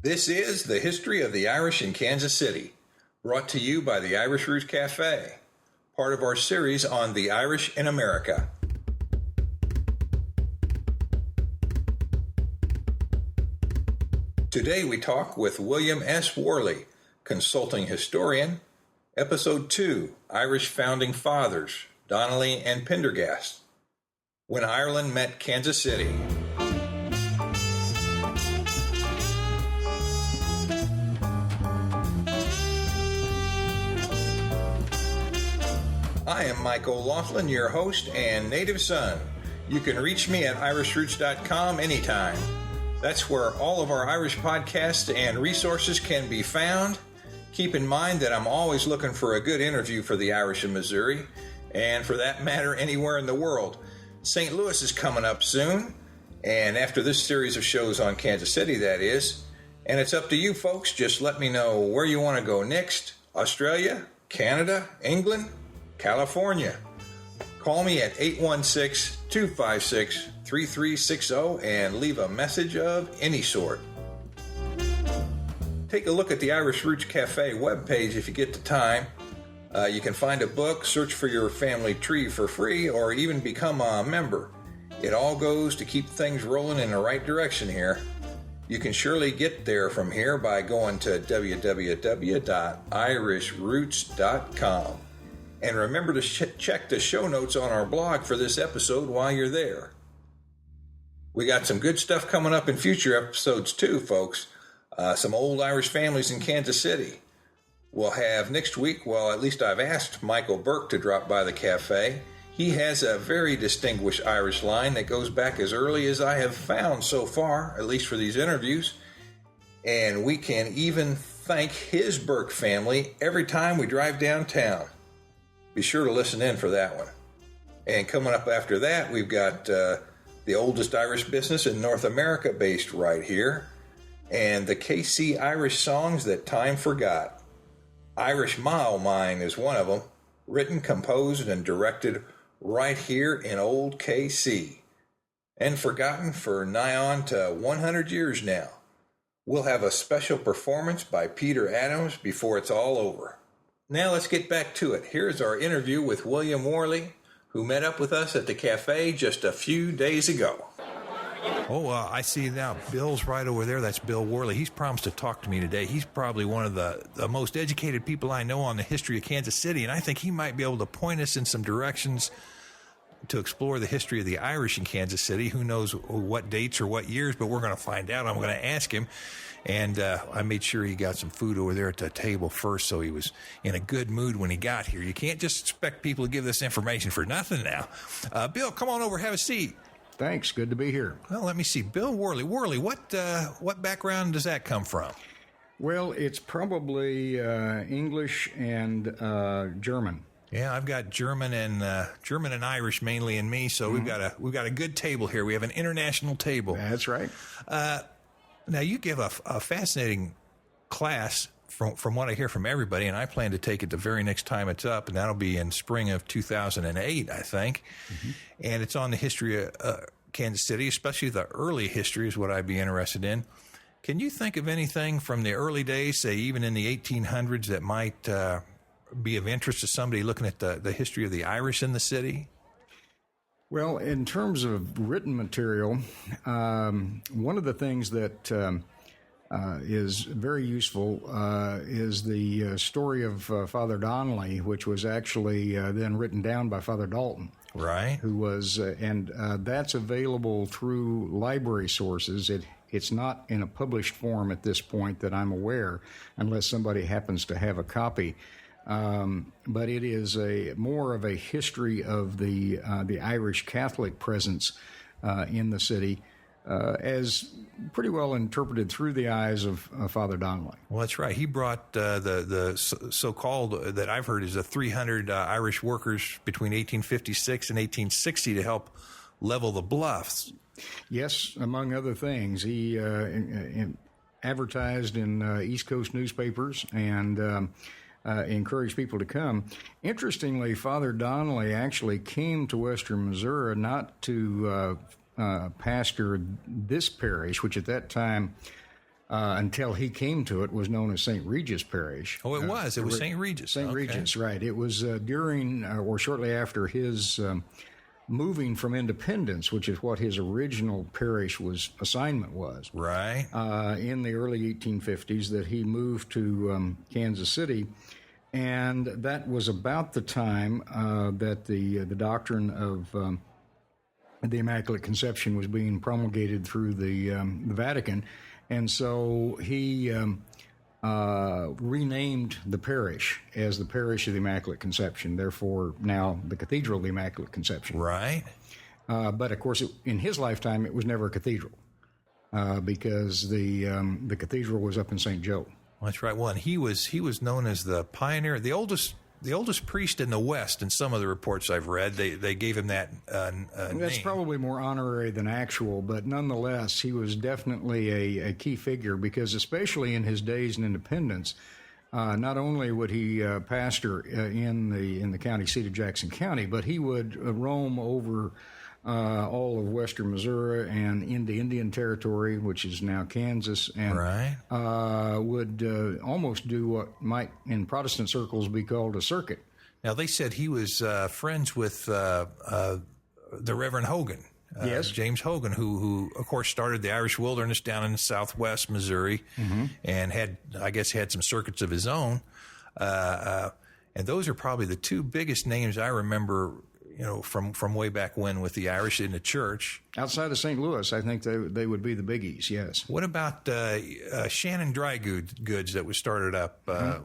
This is the history of the Irish in Kansas City, brought to you by the Irish Roots Cafe, part of our series on the Irish in America. Today we talk with William S. Worley, consulting historian, Episode 2, Irish Founding Fathers, Donnelly and Pendergast, when Ireland met Kansas City. I am Michael Laughlin, your host and native son. You can reach me at irishroots.com anytime. That's where all of our Irish podcasts and resources can be found. Keep in mind that I'm always looking for a good interview for the Irish in Missouri, and for that matter, anywhere in the world. St. Louis is coming up soon, and after this series of shows on Kansas City, that is. And it's up to you folks. Just let me know where you want to go next. Australia, Canada, England, California. Call me at 816-256-3360 and leave a message of any sort. Take a look at the Irish Roots Cafe webpage if you get the time. You can find a book, search for your family tree for free, or even become a member. It all goes to keep things rolling in the right direction here. You can surely get there from here by going to www.irishroots.com. And remember to check the show notes on our blog for this episode while you're there. We got some good stuff coming up in future episodes too, folks. Some old Irish families in Kansas City. We'll have next week, well, at least I've asked Michael Burke to drop by the cafe. He has a very distinguished Irish line that goes back as early as I have found so far, at least for these interviews. And we can even thank his Burke family every time we drive downtown. Be sure to listen in for that one. And coming up after that, we've got the oldest Irish business in North America based right here, and the KC Irish songs that time forgot. Irish Mile Mine is one of them, written, composed, and directed right here in old KC, and forgotten for nigh on to 100 years now. We'll have a special performance by Peter Adams before it's all over. Now let's get back to it. Here's our interview with William Worley, who met up with us at the cafe just a few days ago. I see now. Bill's right over there. That's Bill Worley. He's promised to talk to me today. He's probably one of the most educated people I know on the history of Kansas City, and I think he might be able to point us in some directions to explore the history of the Irish in Kansas City. Who knows what dates or what years, but we're going to find out. I'm going to ask him. And I made sure he got some food over there at the table first, so he was in a good mood when he got here. You can't just expect people to give this information for nothing now. Bill, come on over, have a seat. Thanks. Good to be here. Well, let me see. Bill Worley. Worley, what background does that come from? Well, it's probably English and German. Yeah, I've got German and Irish mainly in me, so we've got a good table here. We have an international table. That's right. Now, you give a fascinating class from what I hear from everybody, and I plan to take it the very next time it's up, and that'll be in spring of 2008, I think. Mm-hmm. And it's on the history of Kansas City, especially the early history is what I'd be interested in. Can you think of anything from the early days, say even in the 1800s, that might be of interest to somebody looking at the history of the Irish in the city? Well, in terms of written material, one of the things that is very useful is the story of Father Donnelly, which was actually then written down by Father Dalton. Right. Who was, and that's available through library sources. It's not in a published form at this point that I'm aware, unless somebody happens to have a copy. But it is more of a history of the Irish Catholic presence in the city, as pretty well interpreted through the eyes of Father Donnelly. Well, that's right. He brought the so-called, that I've heard is 300 Irish workers between 1856 and 1860 to help level the bluffs. Yes, among other things. He advertised in East Coast newspapers and encourage people to come. Interestingly, Father Donnelly actually came to western Missouri not to pastor this parish, which at that time until he came to it, was known as St. Regis Parish. Oh, it was. It was St. Regis. St. Regis, right. It was during or shortly after his moving from Independence, which is what his original parish assignment was. Right. In the early 1850s, that he moved to Kansas City. And that was about the time that the doctrine of the Immaculate Conception was being promulgated through the Vatican. And so he renamed the parish as the Parish of the Immaculate Conception, therefore now the Cathedral of the Immaculate Conception. Right. But, of course, in his lifetime, it was never a cathedral because the cathedral was up in St. Joe. That's right. Well, and he was known as the pioneer, the oldest priest in the West. In some of the reports I've read, they gave him that That's name. probably more honorary than actual, but nonetheless, he was definitely a key figure because, especially in his days in Independence, not only would he pastor in the county seat of Jackson County, but he would roam over all of western Missouri and into Indian Territory, which is now Kansas, and right. Would almost do what might in Protestant circles be called a circuit. Now, they said he was friends with the Reverend Hogan. Yes. James Hogan, who of course started the Irish Wilderness down in southwest Missouri, and had some circuits of his own. And those are probably the two biggest names I remember, from way back when with the Irish in the church. Outside of St. Louis, I think they would be the biggies, yes. What about Shannon Dry Goods that was started up?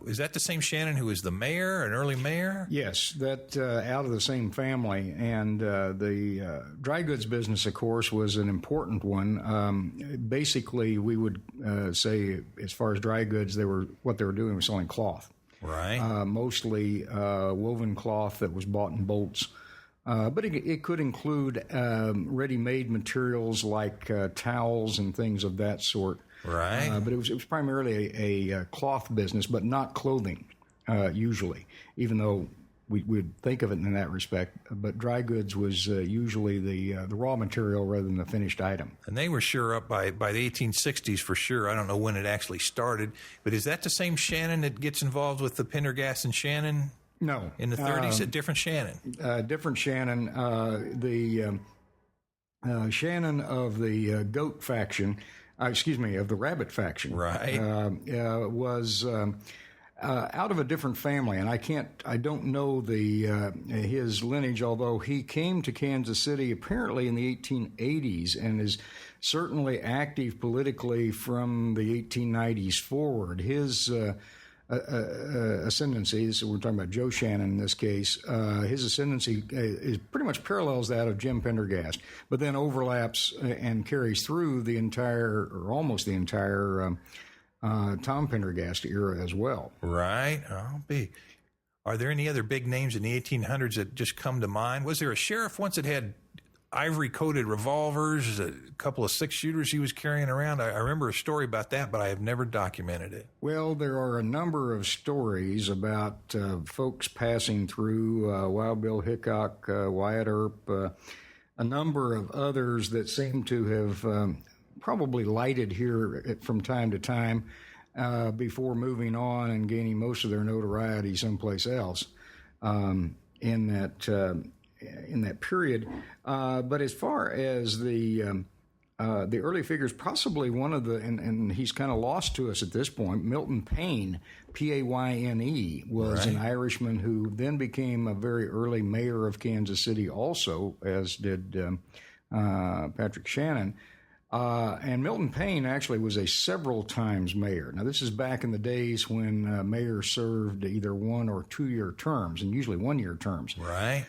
Is that the same Shannon who was the mayor, an early mayor? Yes, that out of the same family. And the dry goods business, of course, was an important one. Basically, we would say, as far as dry goods, what they were doing was selling cloth. Right. Mostly woven cloth that was bought in bolts. But it could include ready-made materials like towels and things of that sort. Right. But it was primarily a cloth business, but not clothing, usually, even though we would think of it in that respect. But dry goods was usually the raw material rather than the finished item. And they were sure up by the 1860s for sure. I don't know when it actually started. But is that the same Shannon that gets involved with the Pendergas and Shannon? No. In the 30s, a different Shannon. Different Shannon. The Shannon of the goat faction, of the rabbit faction, right, was out of a different family, and I don't know his lineage, although he came to Kansas City apparently in the 1880s and is certainly active politically from the 1890s forward. His ascendancy, so we're talking about Joe Shannon in this case, his ascendancy is pretty much parallels that of Jim Pendergast, but then overlaps and carries through the entire, or almost the entire, Tom Pendergast era as well. Right. Are there any other big names in the 1800s that just come to mind? Was there a sheriff once that had ivory-coated revolvers, a couple of six-shooters he was carrying around? I remember a story about that, but I have never documented it. Well, there are a number of stories about folks passing through, Wild Bill Hickok, Wyatt Earp, a number of others that seem to have probably lighted here from time to time before moving on and gaining most of their notoriety someplace else in that period. But as far as the early figures, possibly one of the, and he's kind of lost to us at this point, Milton Payne, Payne, was right. an Irishman who then became a very early mayor of Kansas City also, as did Patrick Shannon. And Milton Payne actually was a several times mayor. Now, this is back in the days when mayors served either 1 or 2 year terms, and usually 1 year terms. Right.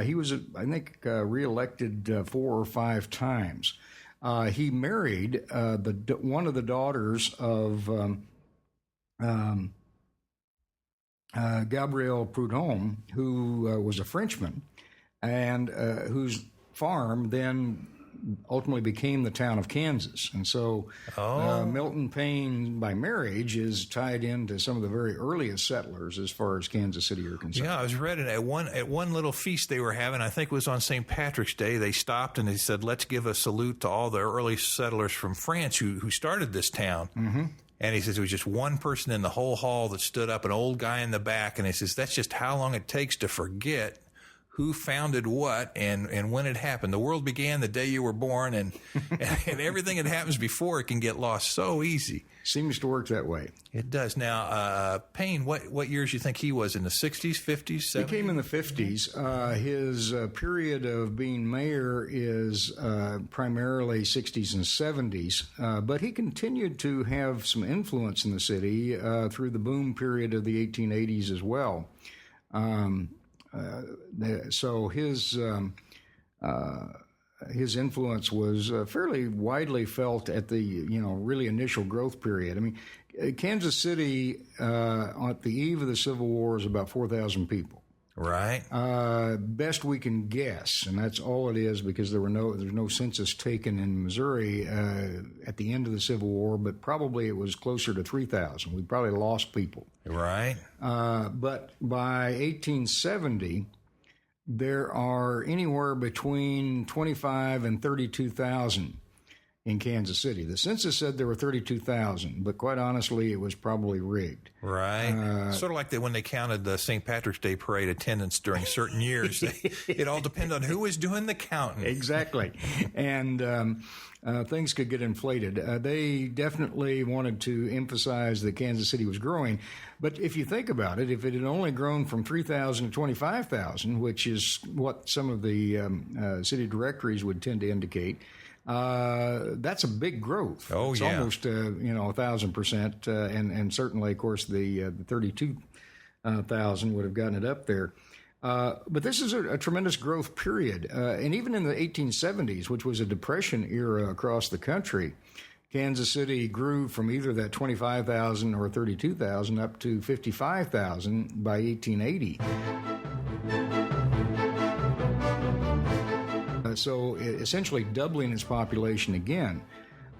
He was, I think, reelected 4 or 5 times. He married one of the daughters of Gabriel Prudhomme, who was a Frenchman, and whose farm then ultimately became the town of Kansas. And so Milton Payne, by marriage, is tied into some of the very earliest settlers as far as Kansas City are concerned. Yeah, I was reading at one little feast they were having, I think it was on St. Patrick's Day, they stopped and they said, let's give a salute to all the early settlers from France who started this town. Mm-hmm. And he says there was just one person in the whole hall that stood up, an old guy in the back, and he says that's just how long it takes to forget who founded what and when it happened. The world began the day you were born, and everything that happens before it can get lost so easy. Seems to work that way. It does. Now, Payne, what years you think he was, in the 60s, 50s, 70s? He came in the 50s. His period of being mayor is primarily 60s and 70s, but he continued to have some influence in the city through the boom period of the 1880s as well. So his influence was fairly widely felt at the really initial growth period. I mean, Kansas City at the eve of the Civil War is about 4,000 people. Right. Best we can guess, and that's all it is because there's no census taken in Missouri at the end of the Civil War, but probably it was closer to 3,000. We probably lost people. Right. But by 1870, there are anywhere between 25 and 32,000 in Kansas City. The census said there were 32,000, but quite honestly, it was probably rigged. Right. Sort of like when they counted the St. Patrick's Day parade attendance during certain years. It all depended on who was doing the counting. Exactly. And things could get inflated. They definitely wanted to emphasize that Kansas City was growing. But if you think about it, if it had only grown from 3,000 to 25,000, which is what some of the city directories would tend to indicate, that's a big growth. Oh, it's almost 1,000%, and certainly, of course, the 32,000 would have gotten it up there. But this is a tremendous growth period, and even in the 1870s, which was a depression era across the country, Kansas City grew from either that 25,000 or 32,000 up to 55,000 by 1880. So essentially doubling its population again.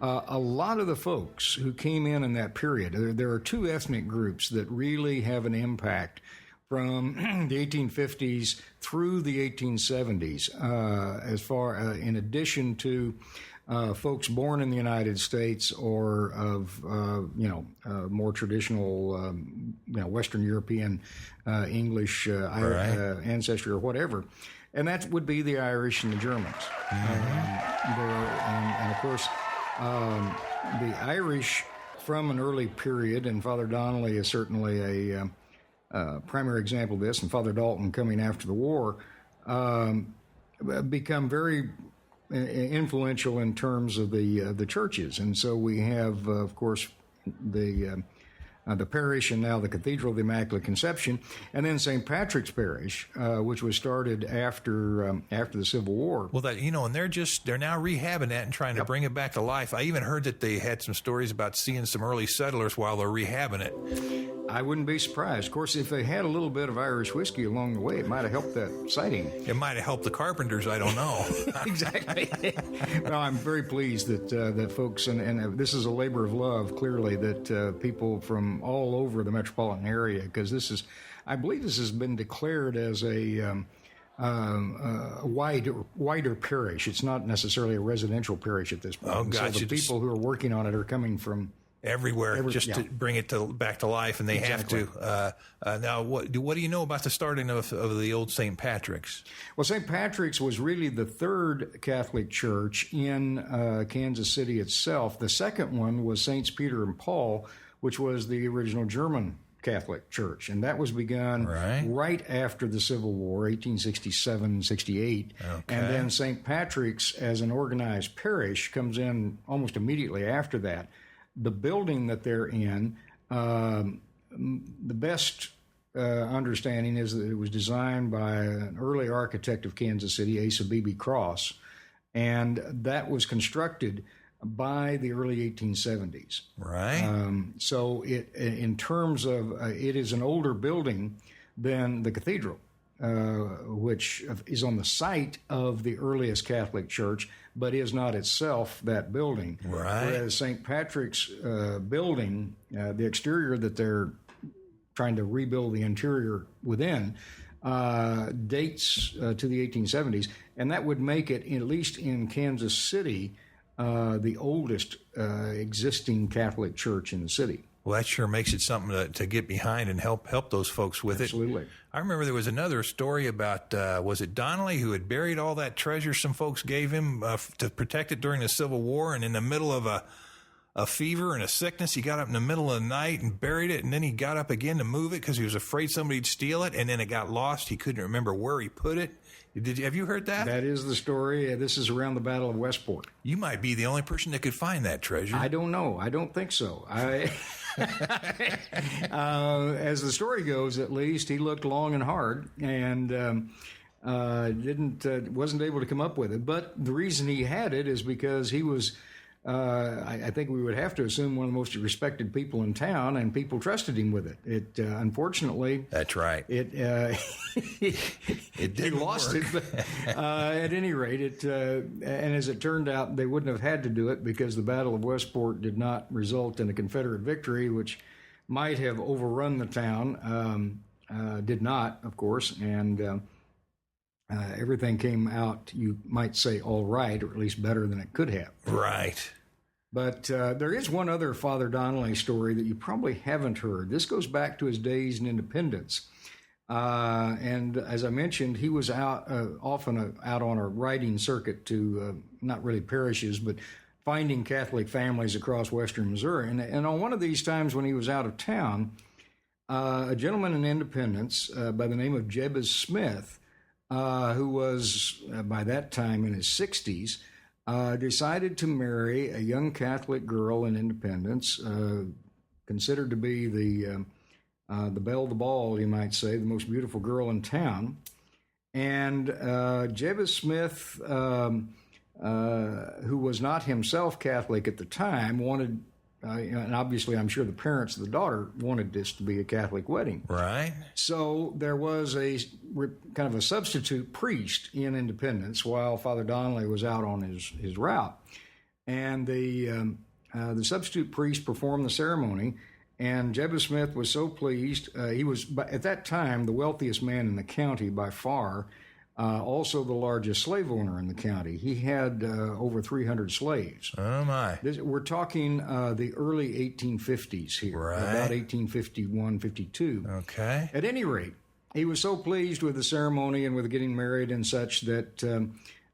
A lot of the folks who came in that period, there are two ethnic groups that really have an impact from the 1850s through the 1870s, as far in addition to folks born in the United States or of more traditional Western European English ancestry or whatever. And that would be the Irish and the Germans. And of course, the Irish from an early period, and Father Donnelly is certainly a primary example of this, and Father Dalton coming after the war, become very influential in terms of the churches. And so we have, of course, the parish and now the Cathedral of the Immaculate Conception, and then St. Patrick's Parish, which was started after the Civil War. Well, and they're now rehabbing that and trying to bring it back to life. I even heard that they had some stories about seeing some early settlers while they're rehabbing it. I wouldn't be surprised. Of course, if they had a little bit of Irish whiskey along the way, it might have helped that sighting. It might have helped the carpenters. I don't know. Exactly. Well, I'm very pleased that folks, and this is a labor of love, clearly, that people from all over the metropolitan area, because I believe this has been declared as a wider parish. It's not necessarily a residential parish at this point. Oh, gosh. So the people who are working on it are coming from everywhere to bring it back to life, and they have to. Now, what do you know about the starting of the old St. Patrick's? Well, St. Patrick's was really the third Catholic church in Kansas City itself. The second one was Saints Peter and Paul, which was the original German Catholic Church, and that was begun right after the Civil War, 1867-68. Okay. And then St. Patrick's, as an organized parish, comes in almost immediately after that. The building that they're in, the best understanding is that it was designed by an early architect of Kansas City, Asa Beebe Cross, and that was constructed by the early 1870s. Right. So in terms of, it is an older building than the cathedral, which is on the site of the earliest Catholic church, but is not itself that building. Right. Whereas St. Patrick's building, the exterior that they're trying to rebuild the interior within, dates to the 1870s, and that would make it, at least in Kansas City, the oldest existing Catholic church in the city. Well, that sure makes it something to get behind and help those folks with Absolutely. it. I remember there was another story about, was it Donnelly, who had buried all that treasure some folks gave him to protect it during the Civil War, and in the middle of a fever and a sickness, he got up in the middle of the night and buried it, and then he got up again to move it because he was afraid somebody'd steal it, and then it got lost. He couldn't remember where he put it. Have you heard that? That is the story. This is around the Battle of Westport. You might be the only person that could find that treasure. I don't know. I don't think so. As the story goes, at least, he looked long and hard and wasn't able to come up with it. But the reason he had it is because he was, I think we would have to assume, one of the most respected people in town, and people trusted him with it. It unfortunately, that's right. He lost it. But, at any rate, and as it turned out, they wouldn't have had to do it because the Battle of Westport did not result in a Confederate victory, which might have overrun the town. Did not, of course, and everything came out, you might say, all right, or at least better than it could have. Right. But there is one other Father Donnelly story that you probably haven't heard. This goes back to his days in Independence. And as I mentioned, he was often out on a writing circuit to not really parishes, but finding Catholic families across western Missouri. And on one of these times when he was out of town, a gentleman in Independence by the name of Jebus Smith, who was by that time in his 60s, decided to marry a young Catholic girl in Independence, considered to be the belle of the ball, you might say, the most beautiful girl in town. And Jebus Smith, who was not himself Catholic at the time, wanted, and obviously I'm sure the parents of the daughter wanted this to be a Catholic wedding. Right. So there was a kind of a substitute priest in Independence while Father Donnelly was out on his route. And the substitute priest performed the ceremony. And Jebus Smith was so pleased. He was, at that time, the wealthiest man in the county by far, also the largest slave owner in the county. He had over 300 slaves. Oh, my. We're talking the early 1850s here, right. About 1851, 52. Okay. At any rate, he was so pleased with the ceremony and with getting married and such that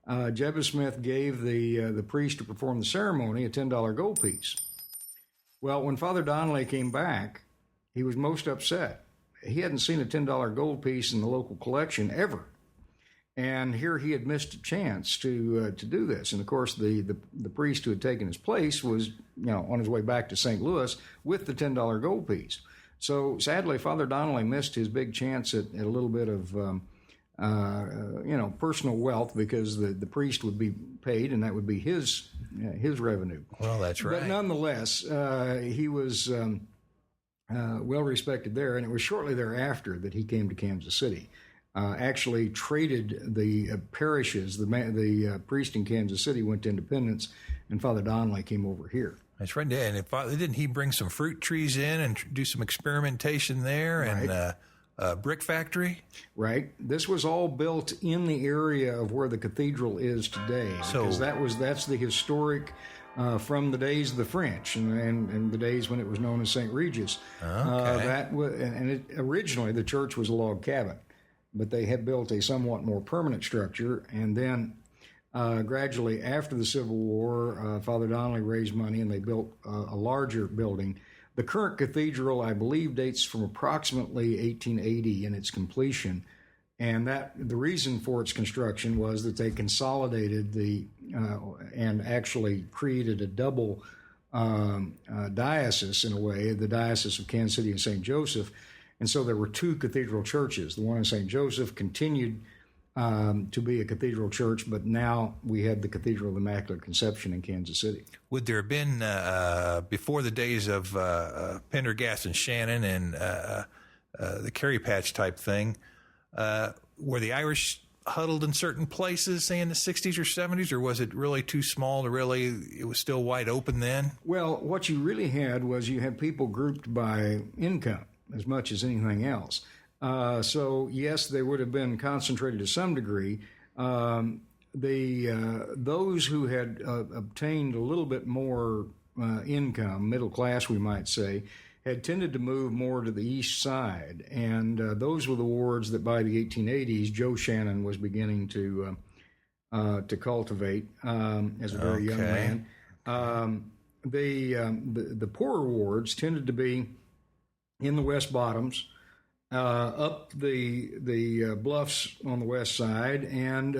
Jebus Smith gave the priest to perform the ceremony a $10 gold piece. Well, when Father Donnelly came back, he was most upset. He hadn't seen a $10 gold piece in the local collection ever. And here he had missed a chance to do this. And, of course, the priest who had taken his place was, on his way back to St. Louis with the $10 gold piece. So, sadly, Father Donnelly missed his big chance at a little bit of, personal wealth because the priest would be paid and that would be his revenue. Well, that's right. But nonetheless, he was well respected there, and it was shortly thereafter that he came to Kansas City. Actually traded the parishes. The priest in Kansas City went to Independence, and Father Donnelly came over here. That's right. And didn't he bring some fruit trees in and do some experimentation there? Right. And brick factory? Right. This was all built in the area of where the cathedral is today. Because that's the historic from the days of the French and the days when it was known as St. Regis. Okay. Originally the church was a log cabin, but they had built a somewhat more permanent structure, and then gradually after the Civil War, Father Donnelly raised money and they built a larger building. The current cathedral, I believe, dates from approximately 1880 in its completion, and the reason for its construction was that they consolidated and actually created a double diocese in a way, the Diocese of Kansas City and St. Joseph, and so there were two cathedral churches. The one in St. Joseph continued to be a cathedral church, but now we had the Cathedral of the Immaculate Conception in Kansas City. Would there have been, before the days of Pendergas and Shannon and the Carry Patch type thing, were the Irish huddled in certain places, say in the 60s or 70s, or was it really too small to really, it was still wide open then? Well, what you really had was you had people grouped by income as much as anything else. So, yes, they would have been concentrated to some degree. Those who had obtained a little bit more income, middle class, we might say, had tended to move more to the east side, and those were the wards that by the 1880s Joe Shannon was beginning to cultivate as a very young man. The poorer wards tended to be in the West Bottoms, up the bluffs on the west side, and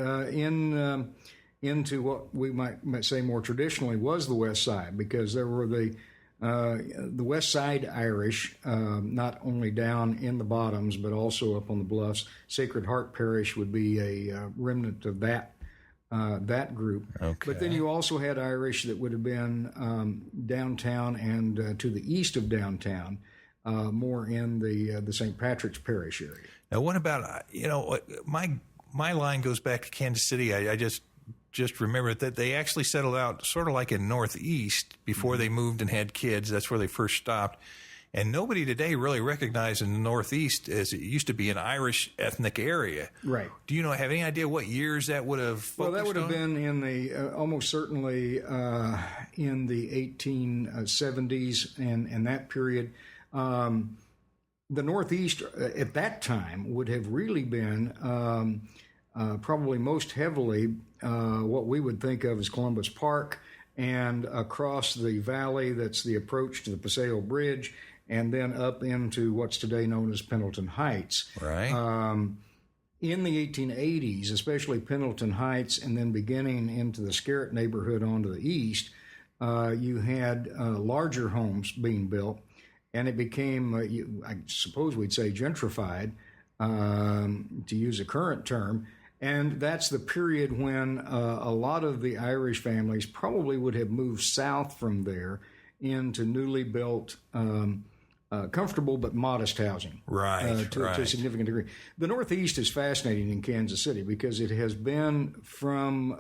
into what we might say more traditionally was the west side, because there were the West Side Irish, not only down in the bottoms, but also up on the bluffs. Sacred Heart Parish would be a remnant of that group. Okay. But then you also had Irish that would have been downtown and to the east of downtown, more in the St. Patrick's Parish area. Now, what about, my line goes back to Kansas City. I just remember that they actually settled out sort of like in Northeast before they moved and had kids. That's where they first stopped. And nobody today really recognizes the Northeast as it used to be an Irish ethnic area. Right. Do you have any idea what years that would have focused on? Well, that would have been in the almost certainly in the 1870s and that period. The Northeast at that time would have really been probably most heavily what we would think of as Columbus Park, and across the valley that's the approach to the Paseo Bridge, and then up into what's today known as Pendleton Heights. Right. In the 1880s, especially Pendleton Heights, and then beginning into the Scarrett neighborhood onto the east, you had larger homes being built, and it became, I suppose we'd say, gentrified, to use a current term. And that's the period when a lot of the Irish families probably would have moved south from there into newly built, comfortable but modest housing. Right, to a significant degree. The Northeast is fascinating in Kansas City because it has been from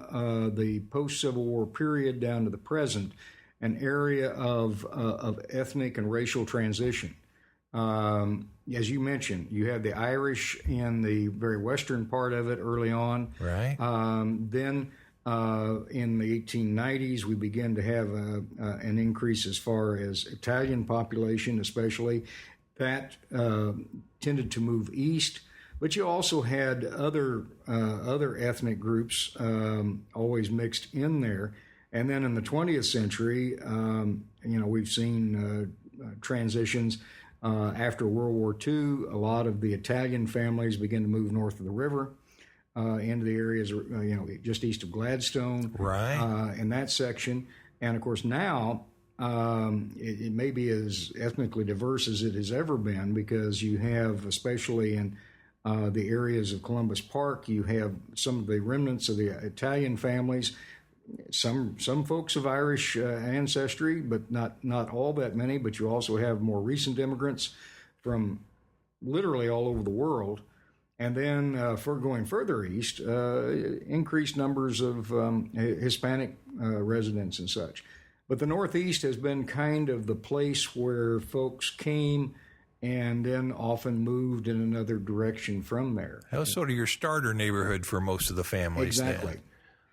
the post-Civil War period down to the present an area of ethnic and racial transition. As you mentioned, you had the Irish in the very western part of it early on. Right. Then in the 1890s, we began to have an increase as far as Italian population, especially. That tended to move east. But you also had other ethnic groups always mixed in there. And then in the 20th century, we've seen transitions. After World War II, a lot of the Italian families began to move north of the river into the areas, just east of Gladstone, right, in that section. And of course, now it may be as ethnically diverse as it has ever been, because you have, especially in the areas of Columbus Park, you have some of the remnants of the Italian families. Some folks of Irish ancestry, but not all that many. But you also have more recent immigrants from literally all over the world. And then for going further east, increased numbers of Hispanic residents and such. But the Northeast has been kind of the place where folks came and then often moved in another direction from there. That was sort of your starter neighborhood for most of the families. Exactly. Then.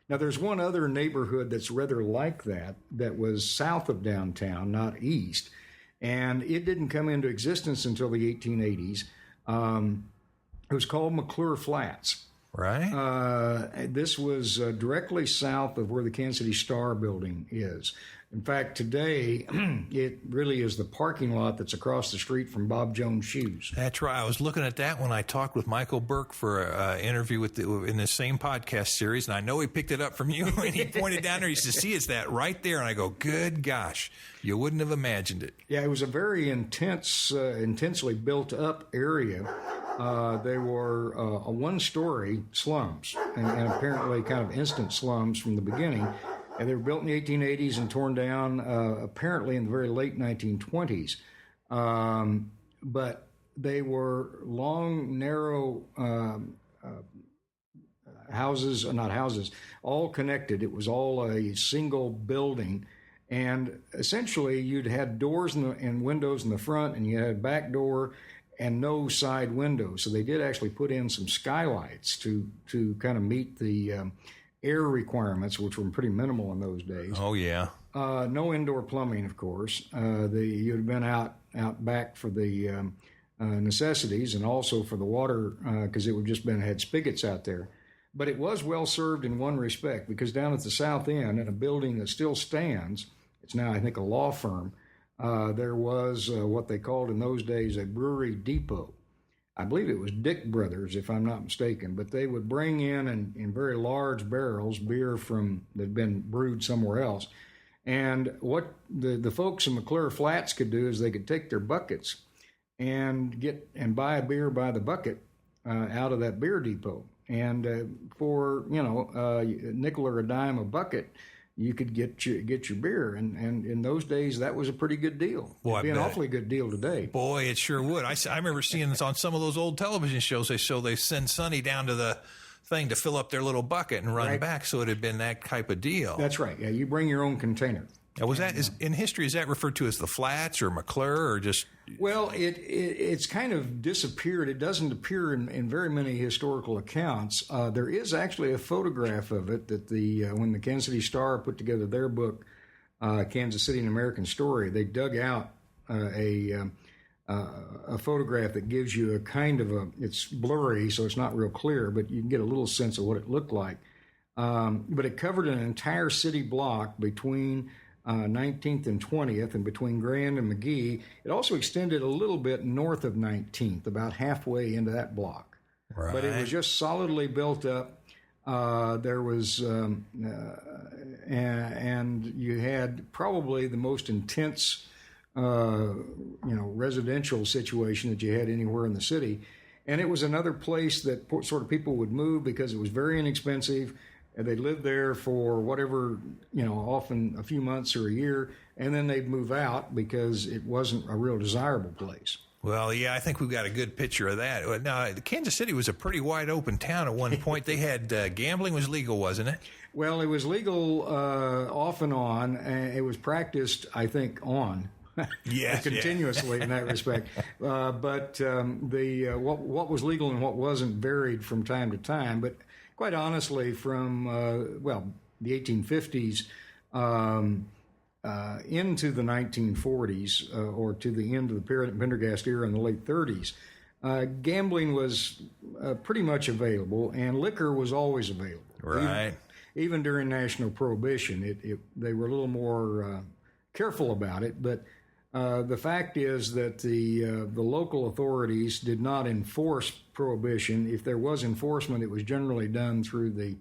Now, there's one other neighborhood that's rather like that was south of downtown, not east, and it didn't come into existence until the 1880s. It was called McClure Flats. Right. This was directly south of where the Kansas City Star building is. In fact, today, it really is the parking lot that's across the street from Bob Jones Shoes. That's right. I was looking at that when I talked with Michael Burke for an interview in the same podcast series, and I know he picked it up from you, and he pointed down there. He said, see, it's that right there. And I go, good gosh, you wouldn't have imagined it. Yeah, it was a very intensely built-up area. They were a one-story slums, and apparently kind of instant slums from the beginning. And they were built in the 1880s and torn down apparently in the very late 1920s. But they were long, narrow houses, not houses, all connected. It was all a single building. And essentially, you'd had doors and windows in the front, and you had a back door and no side windows. So they did actually put in some skylights to kind of meet the air requirements, which were pretty minimal in those days. Oh, yeah. No indoor plumbing, of course. You'd have been out back for the necessities and also for the water because it would just had spigots out there. But it was well served in one respect, because down at the south end, in a building that still stands, it's now, I think, a law firm, there was what they called in those days a brewery depot. I believe it was Dick Brothers, if I'm not mistaken, but they would bring in very large barrels beer that had been brewed somewhere else. And what the folks in McClure Flats could do is they could take their buckets and buy a beer by the bucket out of that beer depot. And for a nickel or a dime a bucket, you could get your beer, and in those days that was a pretty good deal. Boy, it'd be an awfully good deal today. Boy, it sure would. I remember seeing this on some of those old television shows. They send Sonny down to the thing to fill up their little bucket and run back. So it had been that type of deal. That's right. Yeah, you bring your own container. Now, in history, is that referred to as the Flats or McClure or just? Well, it's kind of disappeared. It doesn't appear in very many historical accounts. There is actually a photograph of it that when the Kansas City Star put together their book, Kansas City: An American Story, they dug out a photograph that gives you a kind of it's blurry, so it's not real clear, but you can get a little sense of what it looked like. But it covered an entire city block between 19th and 20th, and between Grand and McGee. It also extended a little bit north of 19th, about halfway into that block. Right. But it was just solidly built up. There was, and you had probably the most intense, residential situation that you had anywhere in the city. And it was another place that sort of people would move because it was very inexpensive. And they'd live there for whatever, often a few months or a year, and then they'd move out because it wasn't a real desirable place. Well, yeah, I think we've got a good picture of that. Now, Kansas City was a pretty wide open town at one point. They had gambling was legal, wasn't it? Well, it was legal off and on. It was practiced, I think, on. Yes, continuously in that respect. But what was legal and what wasn't varied from time to time. But quite honestly, from the 1850s into the 1940s or to the end of the Pendergast era in the late 30s, gambling was pretty much available, and liquor was always available. Right. Even during national prohibition, they were a little more careful about it, but. The fact is that the local authorities did not enforce prohibition. If there was enforcement, it was generally done through the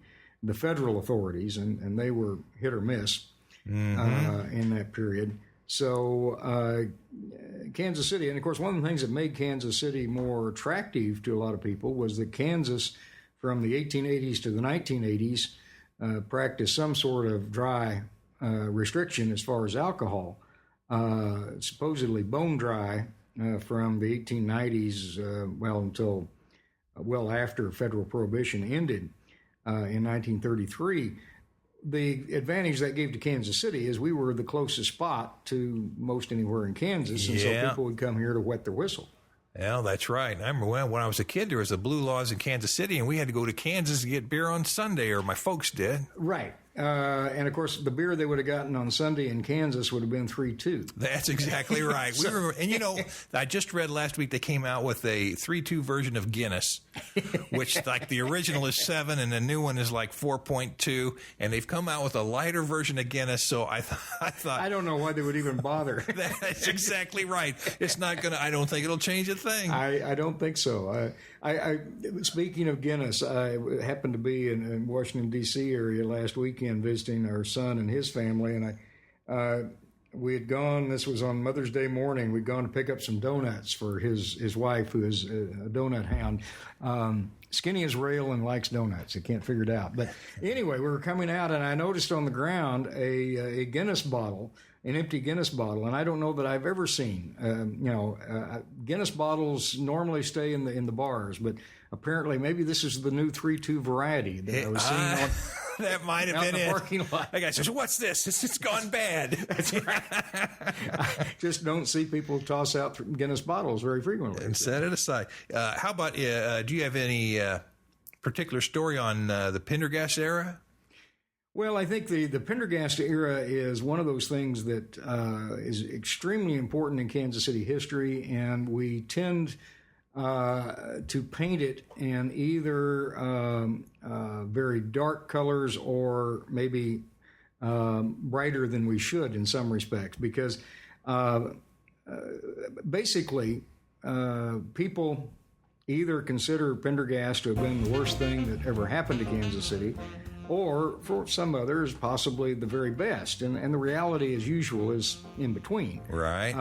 federal authorities, and they were hit or miss in that period. So Kansas City, and of course one of the things that made Kansas City more attractive to a lot of people was that Kansas, from the 1880s to the 1980s, practiced some sort of dry restriction as far as alcohol. Supposedly bone dry from the 1890s, until well after federal prohibition ended in 1933. The advantage that gave to Kansas City is we were the closest spot to most anywhere in Kansas, and so people would come here to wet their whistle. Yeah, that's right. I remember when I was a kid, there was the blue laws in Kansas City, and we had to go to Kansas to get beer on Sunday, or my folks did. Right. And, of course, the beer they would have gotten on Sunday in Kansas would have been 3-2. That's exactly right. I just read last week they came out with a 3-2 version of Guinness, which, like, the original is 7 and the new one is like 4.2, and they've come out with a lighter version of Guinness, so I thought... I don't know why they would even bother. That's exactly right. It's not going to... I don't think it'll change a thing. I don't think so. Speaking of Guinness, I happened to be in Washington, D.C. area last weekend visiting our son and his family, and we had gone, this was on Mother's Day morning, we'd gone to pick up some donuts for his wife, who is a donut hound. Skinny as rail and likes donuts. I can't figure it out. But anyway, we were coming out, and I noticed on the ground a Guinness bottle, an empty Guinness bottle, and I don't know that I've ever seen. Guinness bottles normally stay in the bars, but apparently maybe this is the new 3-2 variety that I was seeing on. That might have been the it. Parking lot. That guy says, "What's this? It's gone bad." That's right. I just don't see people toss out Guinness bottles very frequently. And set it aside. How about, do you have any particular story on the Pendergast era? Well, I think the Pendergast era is one of those things that is extremely important in Kansas City history, and we tend to paint it in either very dark colors or maybe brighter than we should in some respects, because basically people either consider Pendergast to have been the worst thing that ever happened to Kansas City, or for some others, possibly the very best. And the reality, as usual, is in between. Right.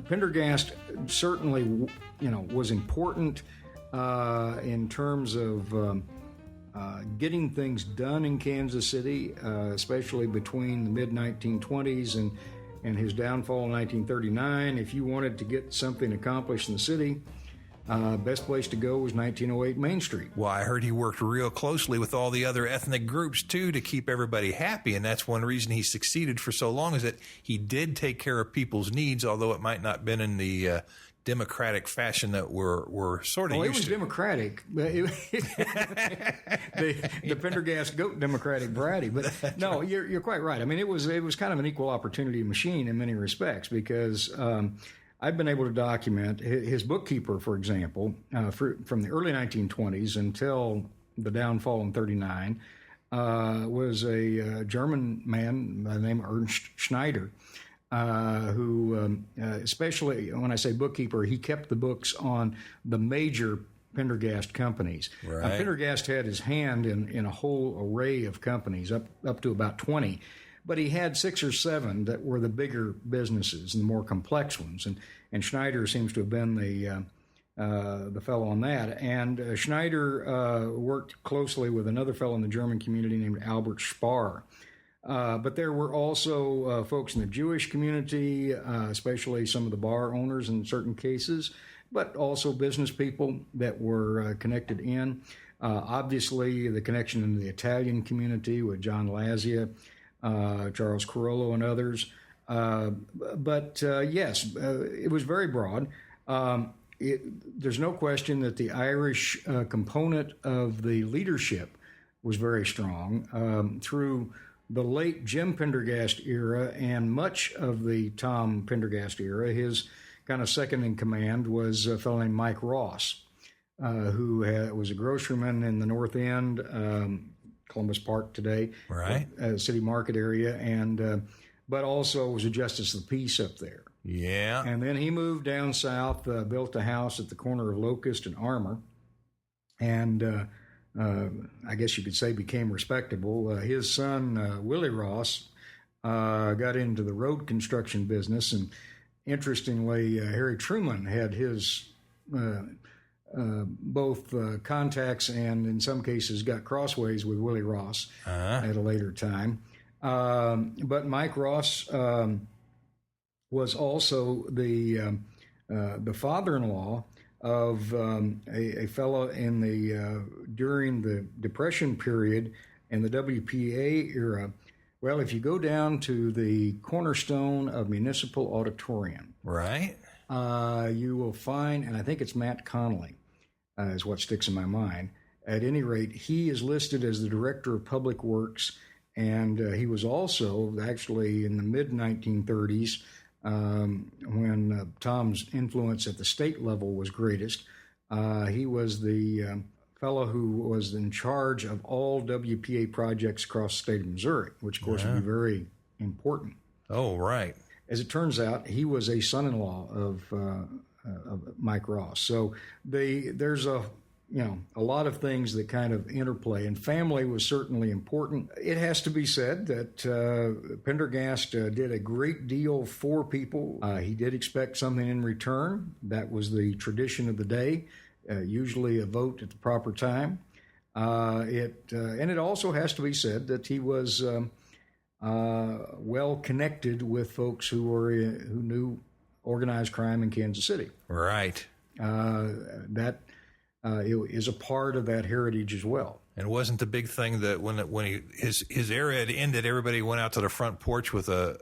Pendergast certainly, was important in terms of getting things done in Kansas City, especially between the mid-1920s and his downfall in 1939. If you wanted to get something accomplished in the city, best place to go was 1908 Main Street. Well, I heard he worked real closely with all the other ethnic groups, too, to keep everybody happy. And that's one reason he succeeded for so long, is that he did take care of people's needs, although it might not have been in the democratic fashion that we're sort of used to. It was democratic. The Pendergast goat democratic variety. But no, you're quite right. I mean, it was kind of an equal opportunity machine in many respects, because I've been able to document his bookkeeper, for example, from the early 1920s until the downfall in 39, was a German man by the name of Ernst Schneider, who, especially when I say bookkeeper, he kept the books on the major Pendergast companies. Right. Pendergast had his hand in a whole array of companies, up to about 20. But he had 6 or 7 that were the bigger businesses and the more complex ones, and Schneider seems to have been the fellow on that. And Schneider worked closely with another fellow in the German community named Albert Spar. But there were also folks in the Jewish community, especially some of the bar owners in certain cases, but also business people that were connected in. Obviously, the connection in the Italian community with John Lazia, Charles Carollo, and others. But yes, it was very broad. There's no question that the Irish component of the leadership was very strong through the late Jim Pendergast era and much of the Tom Pendergast era. His kind of second in command was a fellow named Mike Ross, who was a groceryman in the North End, Columbus Park today, right? City Market area, and but also was a justice of the peace up there. Yeah. And then he moved down south, built a house at the corner of Locust and Armour, and I guess you could say became respectable. His son, Willie Ross, got into the road construction business, and interestingly, Harry Truman had his both contacts and in some cases got crossways with Willie Ross at a later time. But Mike Ross was also the father-in-law of a fellow in the during the Depression period and the WPA era. Well, if you go down to the cornerstone of Municipal Auditorium, right, you will find, and I think it's Matt Connolly, is what sticks in my mind. At any rate, he is listed as the Director of Public Works, and he was also actually in the mid-1930s, when Tom's influence at the state level was greatest. He was the fellow who was in charge of all WPA projects across the state of Missouri, which, of course, would be very important. Oh, right. As it turns out, he was a son-in-law of Mike Ross. So there's a a lot of things that kind of interplay, and family was certainly important. It has to be said that Pendergast did a great deal for people. He did expect something in return. That was the tradition of the day, usually a vote at the proper time. And it also has to be said that he was well connected with folks who knew organized crime in Kansas City. Right. That is a part of that heritage as well. And it wasn't the big thing that when his era had ended, everybody went out to the front porch with a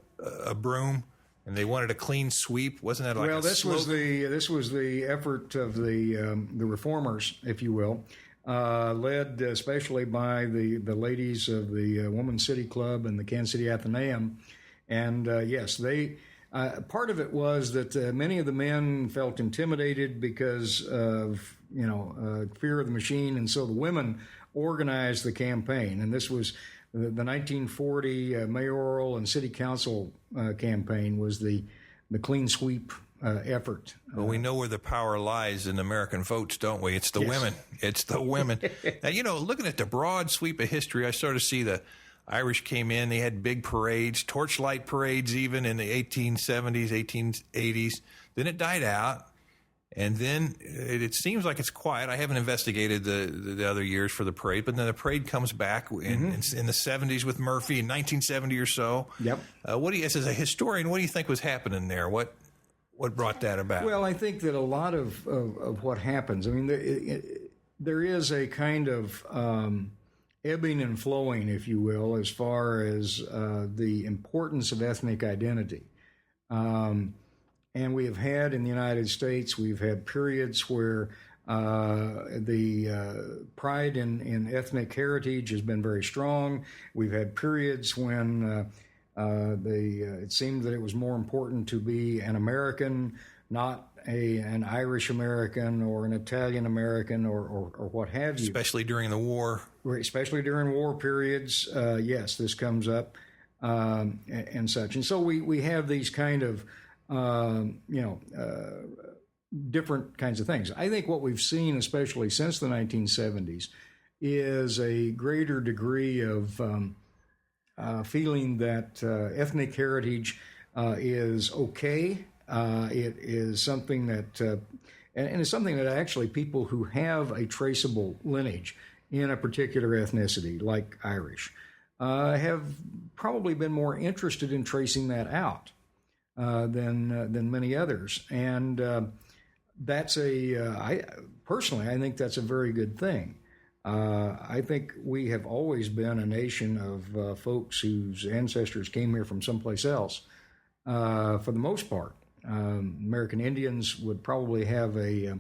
broom, and they wanted a clean sweep. Wasn't that like this was the effort of the reformers, if you will, led especially by the ladies of the Women's City Club and the Kansas City Athenaeum, and yes, they. Part of it was that many of the men felt intimidated because of fear of the machine, and so the women organized the campaign. And this was the 1940 mayoral and city council campaign was the clean sweep effort. Well, we know where the power lies in American votes, don't we? It's the women. It's the women. Now, looking at the broad sweep of history, I sort of see the Irish came in. They had big parades, torchlight parades even in the 1870s, 1880s. Then it died out. And then it seems like it's quiet. I haven't investigated the other years for the parade, but then the parade comes back in the 70s with Murphy in 1970 or so. Yep. As a historian, what do you think was happening there? What brought that about? Well, I think that a lot of what happens, I mean, there is a kind of ebbing and flowing, if you will, as far as the importance of ethnic identity. And we have had in the United States, we've had periods where the pride in ethnic heritage has been very strong. We've had periods when it seemed that it was more important to be an American, not an Irish American or an Italian American or what have you. Especially during the war. Especially during war periods. Yes, this comes up and such. And so we have these kind of, different kinds of things. I think what we've seen, especially since the 1970s, is a greater degree of feeling that ethnic heritage is okay. It is something that, and it's something that actually people who have a traceable lineage in a particular ethnicity, like Irish, have probably been more interested in tracing that out than many others. And that's I think that's a very good thing. I think we have always been a nation of folks whose ancestors came here from someplace else, for the most part. American Indians would probably have a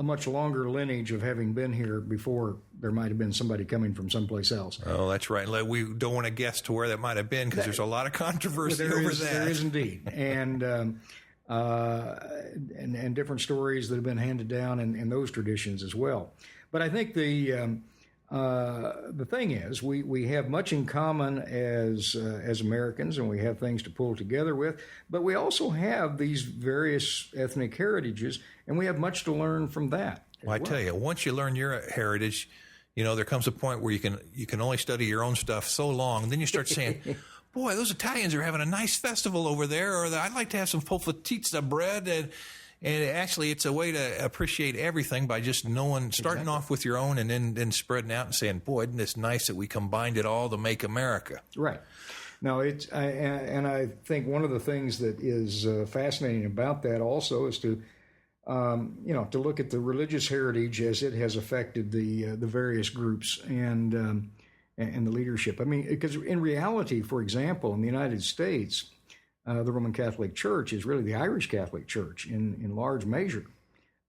much longer lineage of having been here before there might have been somebody coming from someplace else. Oh, that's right. We don't want to guess to where that might have been because there's a lot of controversy over that. There is indeed. And different stories that have been handed down in those traditions as well. But I think the thing is, we have much in common as Americans, and we have things to pull together with. But we also have these various ethnic heritages, and we have much to learn from that. Well, I tell you, once you learn your heritage, there comes a point where you can only study your own stuff so long. And then you start saying, "Boy, those Italians are having a nice festival over there," or "I'd like to have some polpatizza bread." And actually, it's a way to appreciate everything by just starting off with your own and then spreading out and saying, "Boy, isn't this nice that we combined it all to make America?" Right. Now, I think one of the things that is fascinating about that also is to look at the religious heritage as it has affected the various groups and the leadership. I mean, because in reality, for example, in the United States, the Roman Catholic Church is really the Irish Catholic Church in large measure.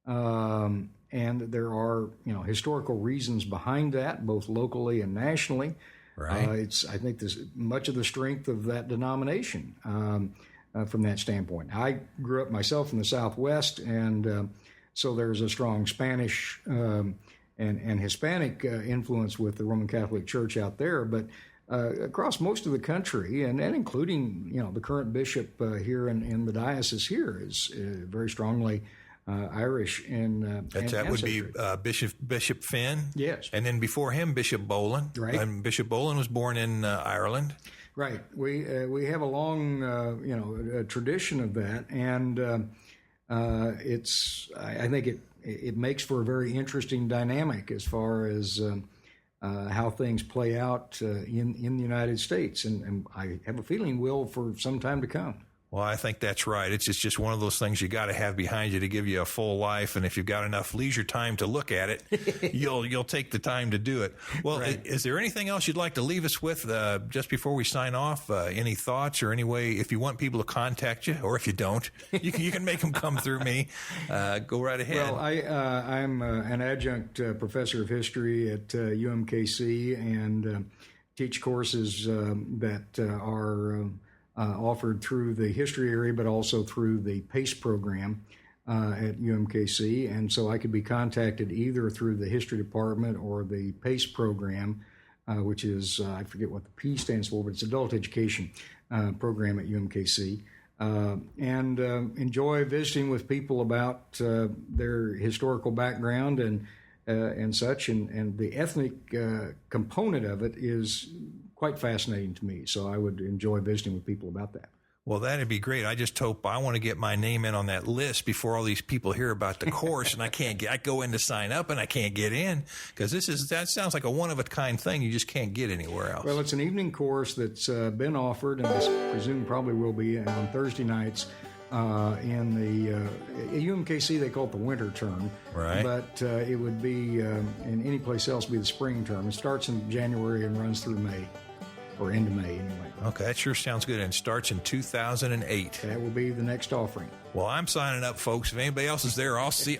And there are, historical reasons behind that, both locally and nationally. Right. I think there's much of the strength of that denomination from that standpoint. I grew up myself in the Southwest, and so there's a strong Spanish and Hispanic influence with the Roman Catholic Church out there. But across most of the country, and including the current bishop here in the diocese here is very strongly Irish in that would be Bishop Finn. Yes. And then before him, Bishop Boland. Right. And Bishop Boland was born in Ireland. Right. We have a long a tradition of that, and I think it makes for a very interesting dynamic as far as how things play out in the United States, and I have a feeling will for some time to come. Well, I think that's right. It's just one of those things you got to have behind you to give you a full life, and if you've got enough leisure time to look at it, you'll take the time to do it. Well, right. Is there anything else you'd like to leave us with just before we sign off? Any thoughts or any way, if you want people to contact you, or if you don't, you can make them come through me. Go right ahead. Well, I'm an adjunct professor of history at UMKC and teach courses that are offered through the history area, but also through the PACE program at UMKC. And so I could be contacted either through the history department or the PACE program, which is, I forget what the P stands for, but it's Adult Education program at UMKC. And enjoy visiting with people about their historical background and such. And the ethnic component of it is quite fascinating to me, so I would enjoy visiting with people about that. Well, that'd be great. I just hope I want to get my name in on that list before all these people hear about the course, and I go in to sign up and I can't get in because that sounds like a one-of-a-kind thing you just can't get anywhere else. Well, it's an evening course that's been offered, and I presume probably will be on Thursday nights in the UMKC. They call it the winter term, right? But it would be in any place else be the spring term. It starts in January and runs through May. Or into May, anyway. Okay, that sure sounds good. And starts in 2008. That will be the next offering. Well, I'm signing up, folks. If anybody else is there, I'll see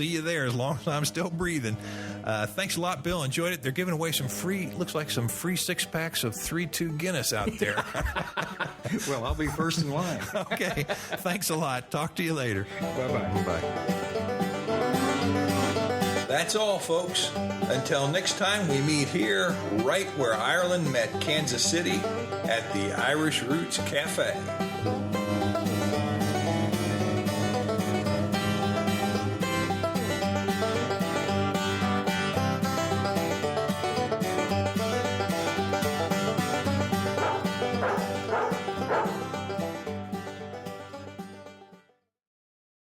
you there as long as I'm still breathing. Thanks a lot, Bill. Enjoyed it. They're giving away some free 6-packs of 3-2 Guinness out there. Well, I'll be first in line. Okay. Thanks a lot. Talk to you later. Bye-bye. Bye. That's all, folks. Until next time, we meet here, right where Ireland met Kansas City, at the Irish Roots Cafe.